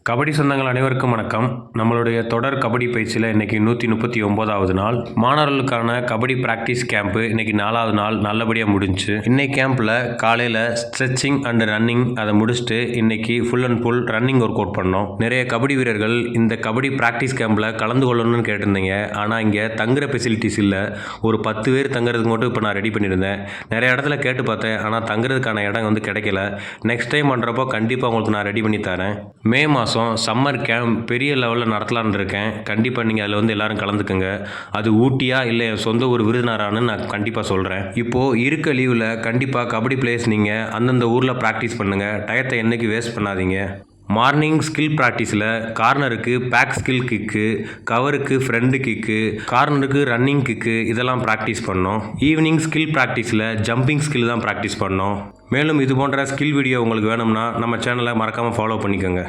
கபடி சொந்தங்கள் அனைவருக்கும் வணக்கம். நம்மளுடைய தொடர் கபடி பயிற்சியில் இன்றைக்கி 139வது நாள். மாணவர்களுக்கான கபடி ப்ராக்டிஸ் கேம்ப்பு இன்றைக்கி 4வது நாள் நல்லபடியாக முடிஞ்சு. இன்றைக்கி கேம்பில் காலையில் ஸ்ட்ரெச்சிங் அண்ட் ரன்னிங் அதை முடிச்சுட்டு இன்றைக்கி full and full running work out பண்ணோம். நிறைய கபடி வீரர்கள் இந்த கபடி ப்ராக்டிஸ் கேம்பில் கலந்து கொள்ளணும்னு கேட்டிருந்தீங்க. ஆனால் இங்கே தங்குற ஃபெசிலிட்டிஸ் இல்லை. ஒரு 10 பேர் தங்குறதுக்கு மட்டும் இப்போ நான் ரெடி பண்ணியிருந்தேன். நிறைய இடத்துல கேட்டு பார்த்தேன், ஆனால் தங்குறதுக்கான இடம் கிடைக்கல. நெக்ஸ்ட் டைம் பண்ணுறப்போ கண்டிப்பாக உங்களுக்கு நான் ரெடி பண்ணி தரேன். மே மாதம் சம்மர் கேம்ப் பெரிய லெவலில் நடத்தலான்னு இருக்கேன். கண்டிப்பாக நீங்கள் அதில் எல்லோரும் கலந்துக்குங்க. அது ஊட்டியா இல்லை என் சொந்த ஒரு விருதுநகரான்னு நான் கண்டிப்பாக சொல்கிறேன். இப்போது இருக்க லீவில் கண்டிப்பாக கபடி பிளேயர்ஸ் நீங்கள் அந்தந்த ஊரில் ப்ராக்டிஸ் பண்ணுங்கள். டயத்தை என்றைக்கு வேஸ்ட் பண்ணாதீங்க. மார்னிங் ஸ்கில் ப்ராக்டிஸில் கார்னருக்கு பேக் ஸ்கில் கிக்கு, கவருக்கு ஃப்ரண்ட் கிக்கு, கார்னருக்கு ரன்னிங் கிக்கு இதெல்லாம் ப்ராக்டிஸ் பண்ணோம். ஈவினிங் ஸ்கில் ப்ராக்டிஸில் ஜம்பிங் ஸ்கில் தான் ப்ராக்டிஸ் பண்ணோம். மேலும் இது போன்ற ஸ்கில் வீடியோ உங்களுக்கு வேணும்னா நம்ம சேனலை மறக்காமல் ஃபாலோ பண்ணிக்கோங்க.